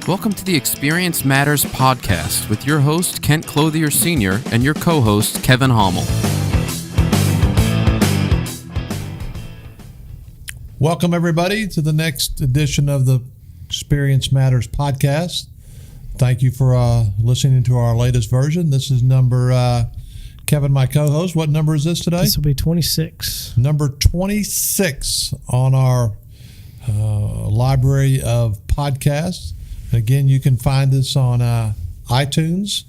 Welcome to the Experience Matters podcast with your host, Kent Clothier Sr., and your co-host, Kevin Homel. Welcome, everybody, to the next edition of the Experience Matters podcast. Thank you for listening to our latest version. This is number, Kevin, my co-host. What number is this today? This will be 26. Number 26 on our library of podcasts. Again, you can find this on iTunes,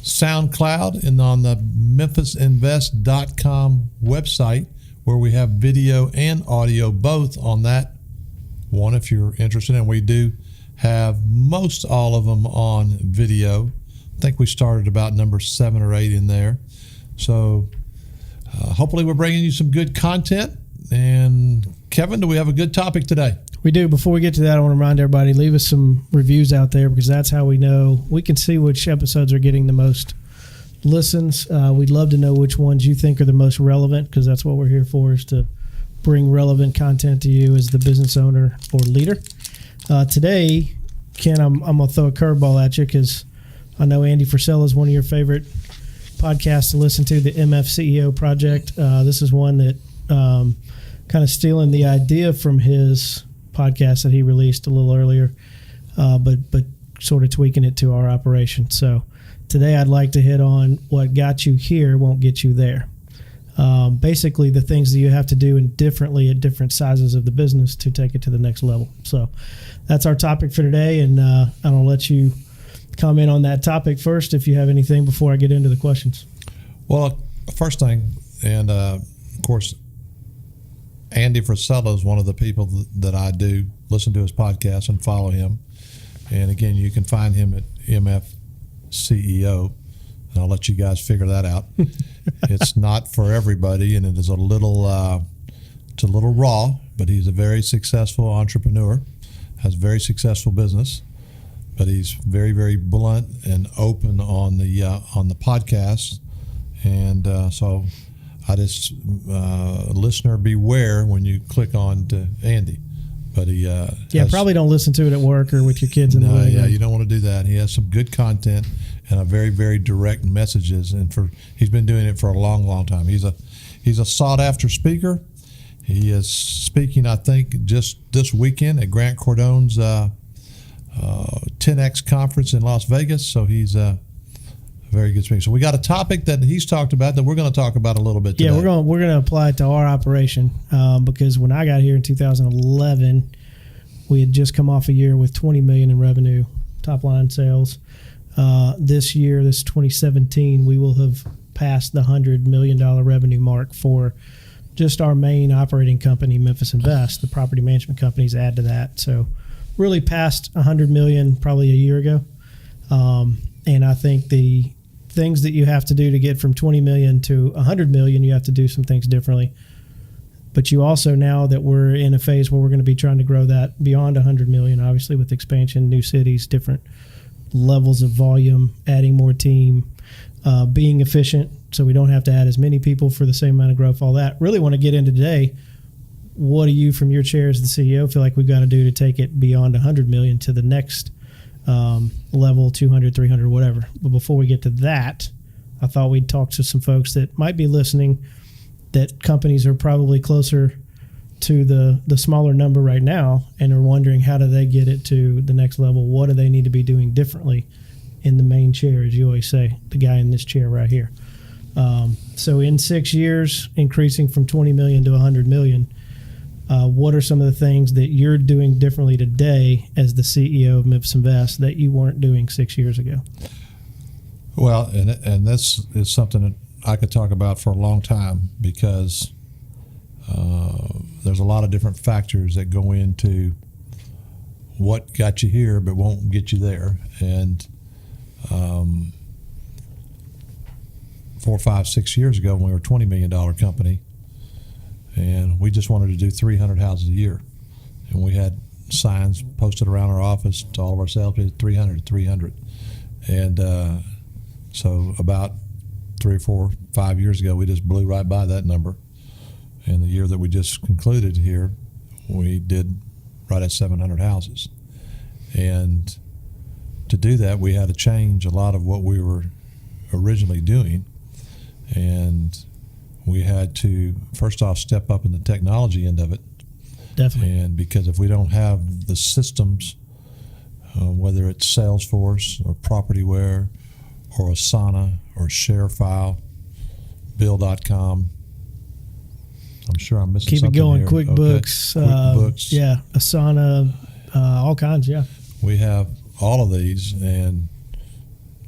SoundCloud, and on the memphisinvest.com website, where we have video and audio both on that one if you're interested. And we do have most all of them on video. I think we started about number 7 or 8 in there. So hopefully we're bringing you some good content. And Kevin, do we have a good topic today? We do. Before we get to that, I want to remind everybody, leave us some reviews out there, because that's how we know. We can see which episodes are getting the most listens. We'd love to know which ones you think are the most relevant, because that's what we're here for, is to bring relevant content to you as the business owner or leader. Today, Ken, I'm going to throw a curveball at you, because I know Andy Frisella is one of your favorite podcasts to listen to, the MF CEO Project. This is one that kind of stealing the idea from his podcast that he released a little earlier, but sort of tweaking it to our operation. So today I'd like to hit on what got you here won't get you there. Basically the things that you have to do differently at different sizes of the business to take it to the next level. So that's our topic for today, and I'll let you comment on that topic first if you have anything before I get into the questions. Well, first thing, and of course, Andy Frisella is one of the people that I do listen to his podcast and follow him. And again, you can find him at MF CEO, and I'll let you guys figure that out. It's not for everybody, and it is a little raw, but he's a very successful entrepreneur, has a very successful business, but he's very, very blunt and open on the podcast. And so I just, listener, beware when you click on to Andy. But he probably don't listen to it at work or with your kids in the living room. You don't want to do that. He has some good content and a very, very direct messages, and he's been doing it for a long, long time. He's a sought after speaker. He is speaking, I think, just this weekend at Grant Cardone's 10X conference in Las Vegas. So he's very good speaker. So we got a topic that he's talked about that we're going to talk about a little bit today. Yeah, we're going to apply it to our operation, because when I got here in 2011, we had just come off a year with $20 million in revenue, top line sales. This year, this 2017, we will have passed the $100 million revenue mark for just our main operating company, Memphis Invest. The property management companies add to that. So really passed $100 million probably a year ago. And I think the things that you have to do to get from 20 million to 100 million, you have to do some things differently. But you also, now that we're in a phase where we're going to be trying to grow that beyond 100 million, obviously with expansion, new cities, different levels of volume, adding more team, being efficient so we don't have to add as many people for the same amount of growth, all that. Really want to get into today, what do you from your chair as the CEO feel like we've got to do to take it beyond 100 million to the next level, 200, 300, whatever. But before we get to that, I thought we'd talk to some folks that might be listening, that companies are probably closer to the smaller number right now and are wondering, how do they get it to the next level? What do they need to be doing differently in the main chair, as you always say, the guy in this chair right here. So in 6 years, increasing from 20 million to 100 million, what are some of the things that you're doing differently today as the CEO of Memphis Invest that you weren't doing 6 years ago? Well, and this is something that I could talk about for a long time, because there's a lot of different factors that go into what got you here but won't get you there. And 4, 5, 6 years ago, when we were a $20 million company, and we just wanted to do 300 houses a year, and we had signs posted around our office to all of our salespeople, 300. And so about 3 or 4, 5 years ago, we just blew right by that number. And the year that we just concluded here, we did right at 700 houses. And to do that, we had to change a lot of what we were originally doing. And we had to, first off, step up in the technology end of it. Definitely. And because if we don't have the systems, whether it's Salesforce or Propertyware or Asana or ShareFile, Bill.com, I'm sure I'm missing Keep something it going. here. QuickBooks. Okay. QuickBooks. Yeah. Asana. All kinds. Yeah. We have all of these, and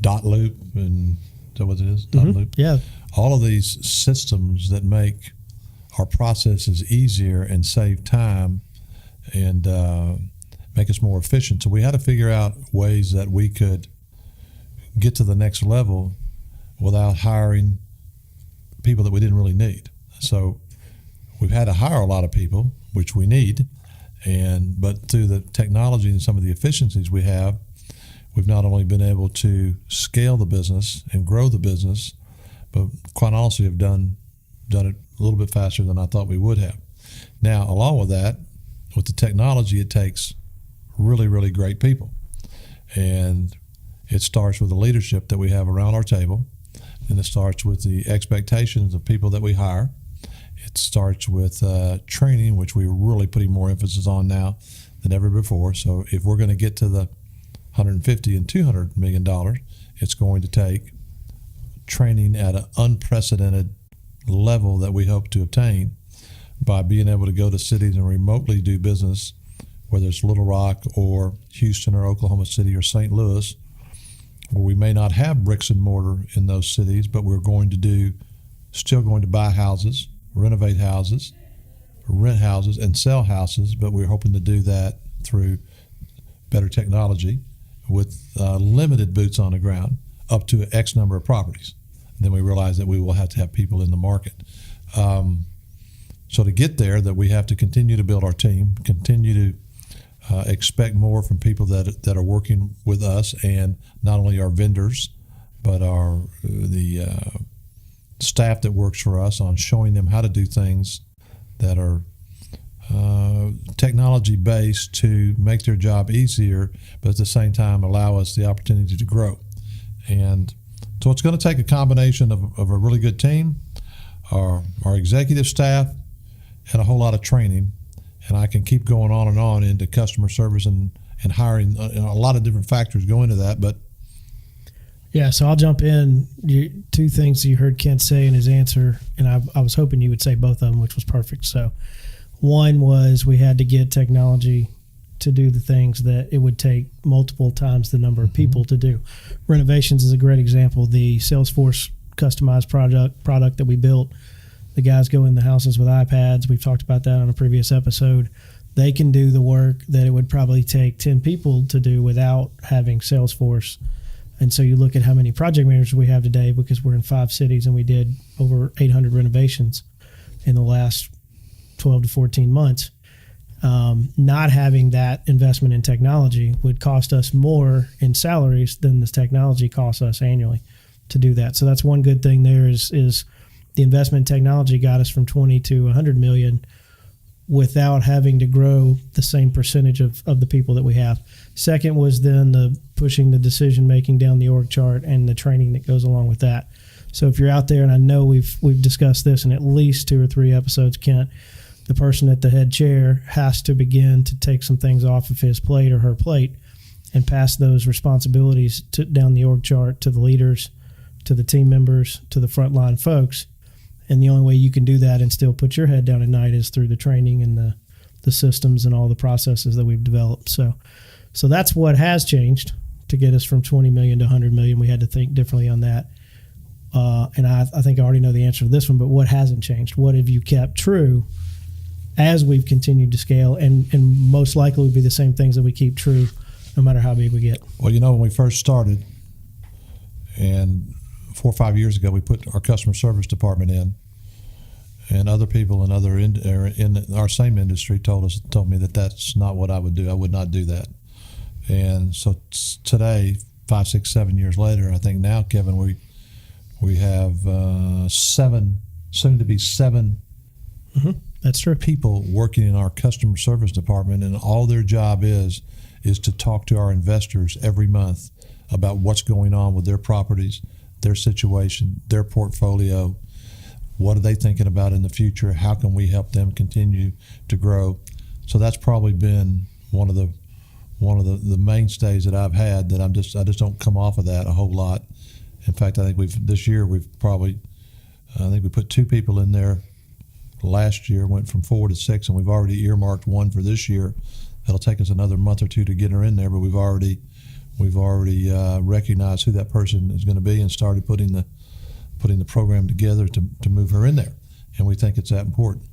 Dot Loop, and is that what it is? Dot Loop. Yeah. All of these systems that make our processes easier and save time and make us more efficient. So we had to figure out ways that we could get to the next level without hiring people that we didn't really need. So we've had to hire a lot of people, which we need, but through the technology and some of the efficiencies we have, we've not only been able to scale the business and grow the business, but quite honestly have done it a little bit faster than I thought we would have. Now, along with that, with the technology, it takes really, really great people. And it starts with the leadership that we have around our table, and it starts with the expectations of people that we hire. It starts with training, which we're really putting more emphasis on now than ever before. So if we're going to get to the $150 and $200 million, it's going to take training at an unprecedented level that we hope to obtain by being able to go to cities and remotely do business, whether it's Little Rock or Houston or Oklahoma City or St. Louis, where we may not have bricks and mortar in those cities, but we're still going to buy houses, renovate houses, rent houses, and sell houses, but we're hoping to do that through better technology with limited boots on the ground up to X number of properties. And then we realize that we will have to have people in the market. So to get there, that we have to continue to build our team, continue to expect more from people that are working with us, and not only our vendors, but the staff that works for us, on showing them how to do things that are technology based to make their job easier, but at the same time allow us the opportunity to grow. And so it's going to take a combination of a really good team, our executive staff, and a whole lot of training. And I can keep going on and on into customer service and hiring. A lot of different factors go into that. But yeah, so I'll jump in. Two things you heard Kent say in his answer, and I was hoping you would say both of them, which was perfect. So one was we had to get technology to do the things that it would take multiple times the number of people to do. Renovations is a great example. The Salesforce customized product that we built, the guys go in the houses with iPads. We've talked about that on a previous episode. They can do the work that it would probably take 10 people to do without having Salesforce. And so you look at how many project managers we have today, because we're in 5 cities and we did over 800 renovations in the last 12 to 14 months. Not having that investment in technology would cost us more in salaries than this technology costs us annually to do that. So that's one good thing there is the investment in technology got us from 20 to 100 million without having to grow the same percentage of the people that we have. Second was then the pushing the decision making down the org chart and the training that goes along with that. So if you're out there, and I know we've discussed this in at least 2 or 3 episodes, Kent, the person at the head chair has to begin to take some things off of his plate or her plate and pass those responsibilities down the org chart to the leaders, to the team members, to the frontline folks. And the only way you can do that and still put your head down at night is through the training and the systems and all the processes that we've developed. So that's what has changed to get us from 20 million to 100 million. We had to think differently on that. And I think I already know the answer to this one, but what hasn't changed? What have you kept true as we've continued to scale, and most likely would be the same things that we keep true no matter how big we get? Well, when we first started, and 4 or 5 years ago, we put our customer service department in, and other people in our same industry told me that that's not what I would do. I would not do that. And so today, 5, 6, 7 years later, I think now, Kevin, we have 7, soon to be 7. Mm-hmm. That's true. People working in our customer service department, and all their job is is to talk to our investors every month about what's going on with their properties, their situation, their portfolio. What are they thinking about in the future? How can we help them continue to grow? So that's probably been one of the mainstays that I've had, that I just don't come off of that a whole lot. In fact, I think this year we put 2 people in there. Last year went from 4 to 6, and we've already earmarked one for this year. It'll take us another month or 2 to get her in there, but we've already recognized who that person is going to be and started putting the program together to move her in there. And we think it's that important.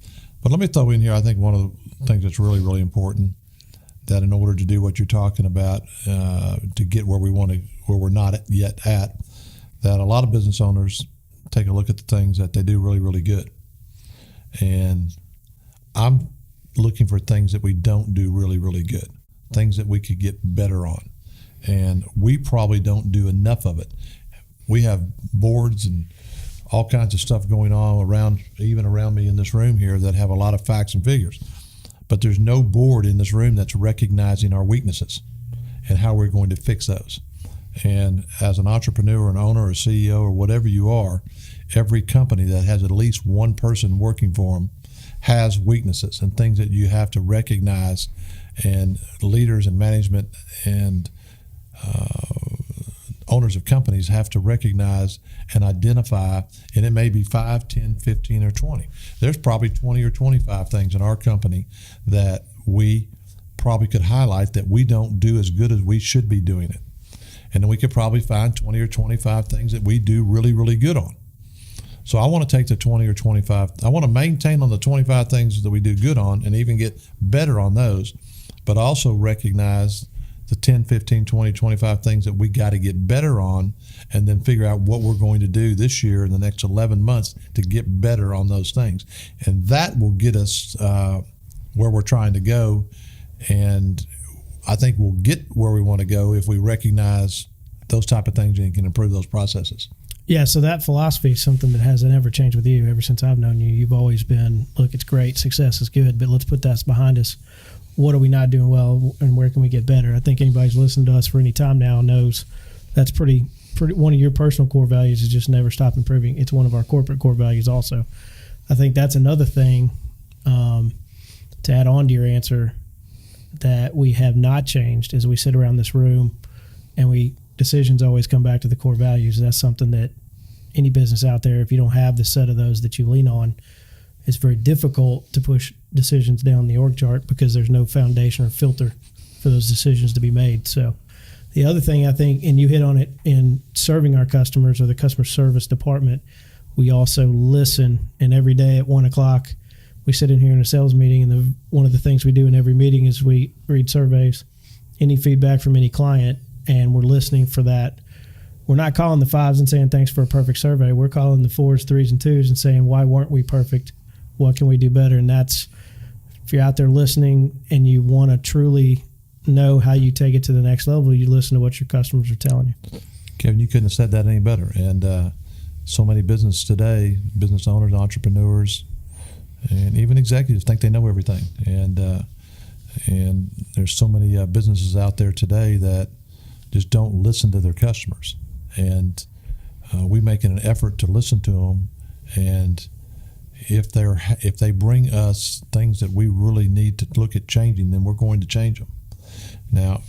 But let me throw in here, I think one of the things that's really, really important, that in order to do what you're talking about, to get where we're not yet at, that a lot of business owners take a look at the things that they do really, really good. And I'm looking for things that we don't do really, really good, things that we could get better on. And we probably don't do enough of it. We have boards and all kinds of stuff going on around me in this room here that have a lot of facts and figures. But there's no board in this room that's recognizing our weaknesses and how we're going to fix those. And as an entrepreneur, an owner, or CEO, or whatever you are, every company that has at least one person working for them has weaknesses and things that you have to recognize, and leaders and management and owners of companies have to recognize and identify, and it may be 5, 10, 15, or 20. There's probably 20 or 25 things in our company that we probably could highlight that we don't do as good as we should be doing it. And then we could probably find 20 or 25 things that we do really, really good on. So I want to take the 20 or 25, I want to maintain on the 25 things that we do good on and even get better on those, but also recognize the 10, 15, 20, 25 things that we got to get better on, and then figure out what we're going to do this year in the next 11 months to get better on those things. And that will get us where we're trying to go. And I think we'll get where we want to go if we recognize those type of things and can improve those processes. Yeah, so that philosophy is something that hasn't ever changed with you ever since I've known you. You've always been, look, it's great, success is good, but let's put that behind us. What are we not doing well, and where can we get better? I think anybody who's listened to us for any time now knows that's pretty. One of your personal core values is just never stop improving. It's one of our corporate core values also. I think that's another thing to add on to your answer that we have not changed as we sit around this room, and decisions always come back to the core values. That's something that any business out there, if you don't have the set of those that you lean on, it's very difficult to push decisions down the org chart because there's no foundation or filter for those decisions to be made. So the other thing I think, and you hit on it, in serving our customers or the customer service department, we also listen. And every day at 1:00, we sit in here in a sales meeting, and one of the things we do in every meeting is we read surveys, any feedback from any client, and we're listening for that. We're not calling the 5s and saying thanks for a perfect survey. We're calling the 4s, 3s, and 2s and saying, why weren't we perfect? What can we do better? And that's, if you're out there listening and you want to truly know how you take it to the next level, you listen to what your customers are telling you. Kevin, you couldn't have said that any better. And so many business today, business owners, entrepreneurs, and even executives think they know everything. And there's so many businesses out there today that just don't listen to their customers. And we make an effort to listen to them. And if they bring us things that we really need to look at changing, then we're going to change them. Now,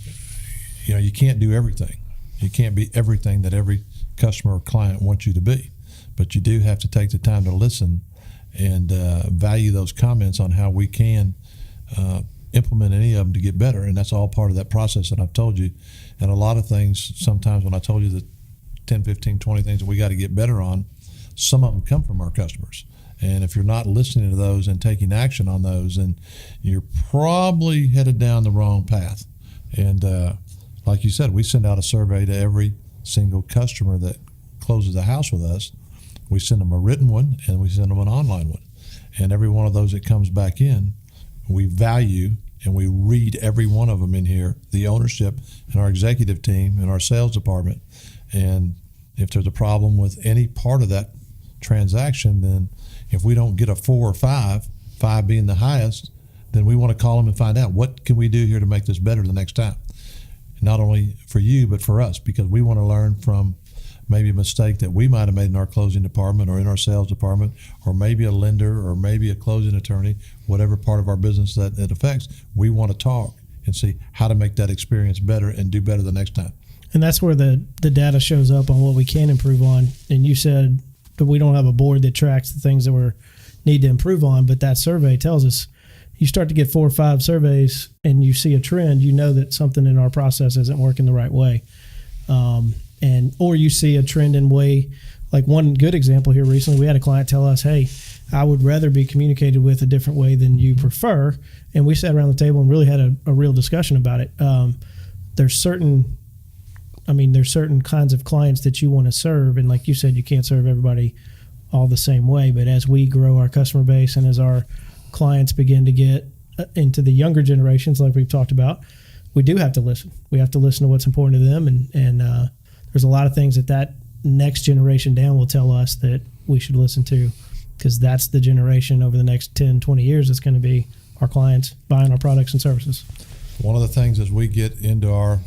you can't do everything. You can't be everything that every customer or client wants you to be. But you do have to take the time to listen and value those comments on how we can implement any of them to get better. And that's all part of that process that I've told you. And a lot of things, sometimes when I told you the 10, 15, 20 things that we got to get better on, some of them come from our customers. And if you're not listening to those and taking action on those, then you're probably headed down the wrong path. And like you said, we send out a survey to every single customer that closes a house with us. We send them a written one and we send them an online one. And every one of those that comes back in, we value and we read every one of them in here, the ownership and our executive team and our sales department. And if there's a problem with any part of that transaction, then if we don't get a 4 or 5 being the highest, then we want to call them and find out what can we do here to make this better the next time. Not only for you, but for us, because we want to learn from maybe a mistake that we might have made in our closing department or in our sales department, or maybe a lender or maybe a closing attorney, whatever part of our business that it affects. We want to talk and see how to make that experience better and do better the next time. And that's where the data shows up on what we can improve on. And you said that we don't have a board that tracks the things that we need to improve on, but that survey tells us. You start to get 4 or 5 surveys and you see a trend, you know that something in our process isn't working the right way. Or you see a trend in way, like one good example here recently, we had a client tell us, hey, I would rather be communicated with a different way than you prefer. And we sat around the table and really had a real discussion about it. There's certain kinds of clients that you want to serve. And like you said, you can't serve everybody all the same way. But as we grow our customer base and as our clients begin to get into the younger generations, like we've talked about, we do have to listen. We have to listen to what's important to them. And there's a lot of things that next generation down will tell us that we should listen to, because that's the generation over the next 10, 20 years that's going to be our clients buying our products and services. One of the things as we get into our,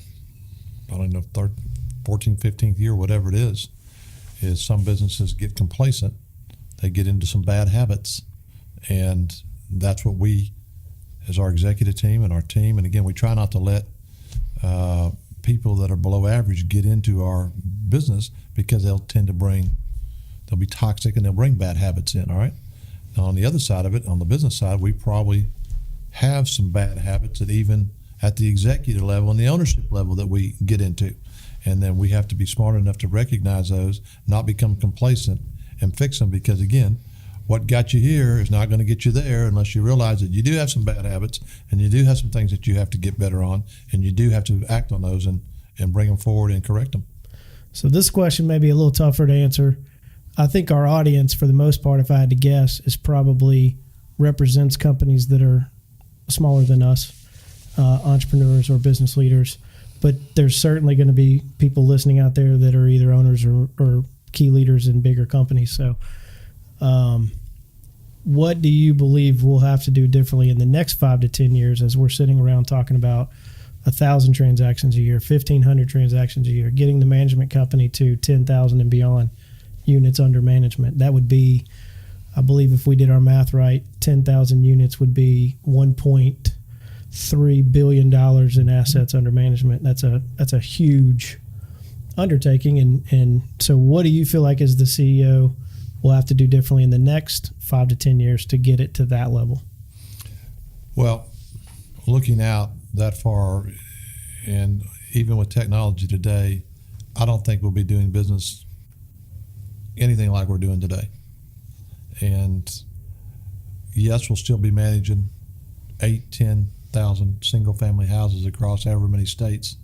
14th, 15th year, whatever it is some businesses get complacent. They get into some bad habits. And that's what we, as our executive team and our team, and again, we try not to let people that are below average get into our business, because they'll be toxic and they'll bring bad habits in, all right? Now, on the other side of it, on the business side, we probably have some bad habits that even at the executive level and the ownership level that we get into. And then we have to be smart enough to recognize those, not become complacent, and fix them, because again, what got you here is not going to get you there unless you realize that you do have some bad habits and you do have some things that you have to get better on, and you do have to act on those and bring them forward and correct them. So this question may be a little tougher to answer. I think our audience, for the most part, if I had to guess, is probably represents companies that are smaller than us, entrepreneurs or business leaders. But there's certainly going to be people listening out there that are either owners or key leaders in bigger companies. So what do you believe we'll have to do differently in the next 5 to 10 years, as we're sitting around talking about 1,000 transactions a year, 1,500 transactions a year, getting the management company to 10,000 and beyond units under management? That would be, I believe if we did our math right, 10,000 units would be $1.3 billion in assets under management. That's a huge undertaking. And so what do you feel like as the CEO we'll have to do differently in the next 5 to 10 years to get it to that level? Well, looking out that far, and even with technology today, I don't think we'll be doing business anything like we're doing today. And yes, we'll still be managing 8,000, 10,000 single-family houses across however many states.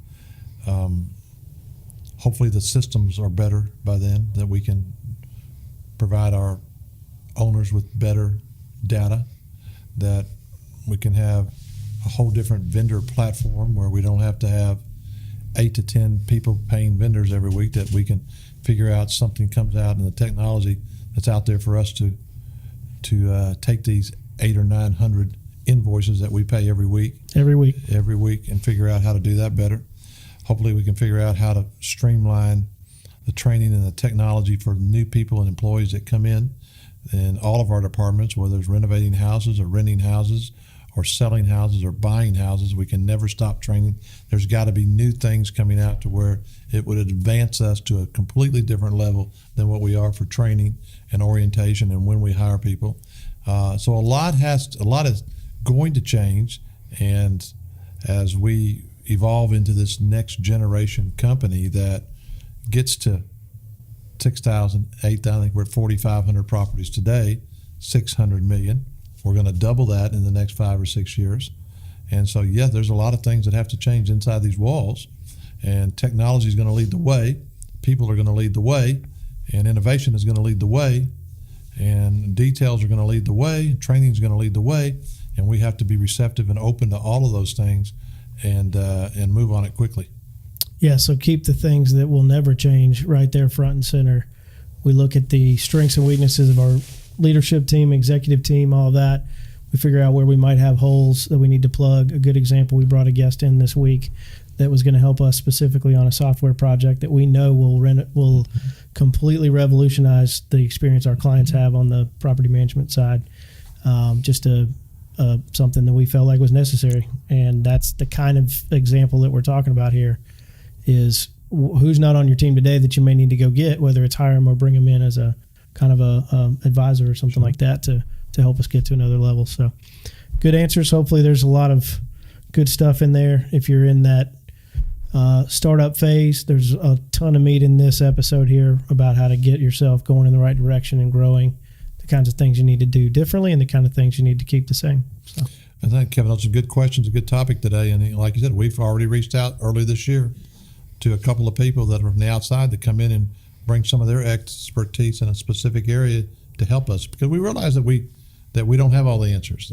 Hopefully the systems are better by then, that we can provide our owners with better data, that we can have a whole different vendor platform where we don't have to have 8 to 10 people paying vendors every week, that we can figure out something comes out in the technology that's out there for us to take these 800 or 900 invoices that we pay every week, and figure out how to do that better. Hopefully we can figure out how to streamline the training and the technology for new people and employees that come in all of our departments, whether it's renovating houses or renting houses or selling houses or buying houses. We can never stop training. There's got to be new things coming out to where it would advance us to a completely different level than what we are for training and orientation and when we hire people. So a lot is going to change, and as we evolve into this next generation company that gets to 6,000, 8,000, I think we're at 4,500 properties today, 600 million. We're going to double that in the next 5 or 6 years. And so, yeah, there's a lot of things that have to change inside these walls, and technology is going to lead the way. People are going to lead the way, and innovation is going to lead the way, and details are going to lead the way, training is going to lead the way, and we have to be receptive and open to all of those things and move on it quickly. Yeah, so keep the things that will never change right there front and center. We look at the strengths and weaknesses of our leadership team, executive team, all that. We figure out where we might have holes that we need to plug. A good example, we brought a guest in this week that was going to help us specifically on a software project that we know will completely revolutionize the experience our clients have on the property management side. Just something that we felt like was necessary. And that's the kind of example that we're talking about here is who's not on your team today that you may need to go get, whether it's hire them or bring them in as a kind of a advisor or something like that to help us get to another level. So good answers. Hopefully there's a lot of good stuff in there. If you're in that startup phase, there's a ton of meat in this episode here about how to get yourself going in the right direction and growing, the kinds of things you need to do differently and the kind of things you need to keep the same. So I think, Kevin, those are good questions, a good topic today. And like you said, we've already reached out early this year to a couple of people that are from the outside to come in and bring some of their expertise in a specific area to help us, because we realize that we don't have all the answers.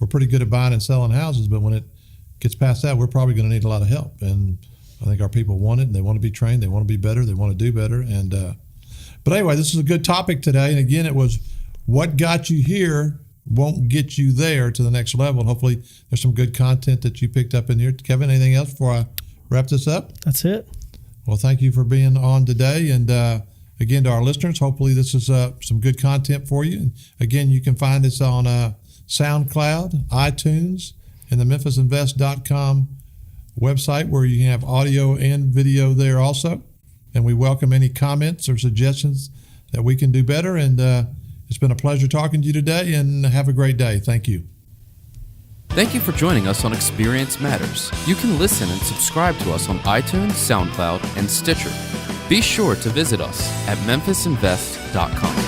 We're pretty good at buying and selling houses, but when it gets past that, we're probably going to need a lot of help. And I think our people want it, and they want to be trained, they want to be better, they want to do better. And but anyway, this is a good topic today. And again, it was what got you here won't get you there to the next level. And hopefully there's some good content that you picked up in here. Kevin, anything else before I wrap this up? That's it. Well, thank you for being on today. And again, to our listeners, hopefully this is some good content for you. And again, you can find this on SoundCloud, iTunes, and the MemphisInvest.com website, where you can have audio and video there also. And we welcome any comments or suggestions that we can do better. And it's been a pleasure talking to you today, and have a great day. Thank you. Thank you for joining us on Experience Matters. You can listen and subscribe to us on iTunes, SoundCloud, and Stitcher. Be sure to visit us at MemphisInvest.com.